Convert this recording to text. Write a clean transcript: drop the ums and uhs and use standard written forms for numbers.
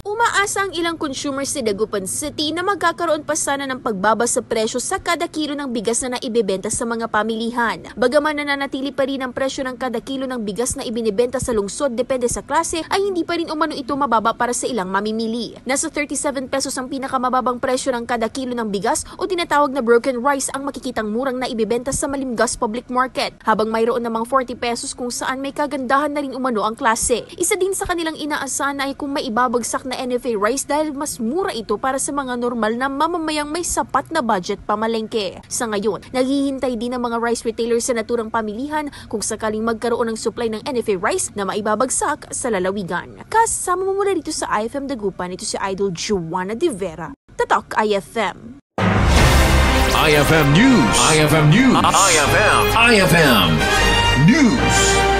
Umaasa ang ilang consumers sa Dagupan City na magkakaroon pa sana ng pagbaba sa presyo sa kada kilo ng bigas na naibebenta sa mga pamilihan. Bagaman nananatili pa rin ang presyo ng kada kilo ng bigas na ibinebenta sa lungsod depende sa klase, ay hindi pa rin umano ito mababa para sa ilang mamimili. Nasa 37 pesos ang pinakamababang presyo ng kada kilo ng bigas o tinatawag na broken rice ang makikitang murang na ibebenta sa Malimgas Public Market, habang mayroon namang 40 pesos kung saan may kagandahan na rin umano ang klase. Isa din sa kanilang inaasahan ay kung maibabagsak na NFA rice dahil mas mura ito para sa mga normal na mamamayang may sapat na budget pamalengke. Sa ngayon, naghihintay din ang mga rice retailers sa naturang pamilihan kung sakaling magkaroon ng supply ng NFA rice na maibabagsak sa lalawigan. Kasama mo mula dito sa IFM Dagupan, ito si Idol Joanna De Vera. Tatak IFM. IFM News. IFM News. IFM News.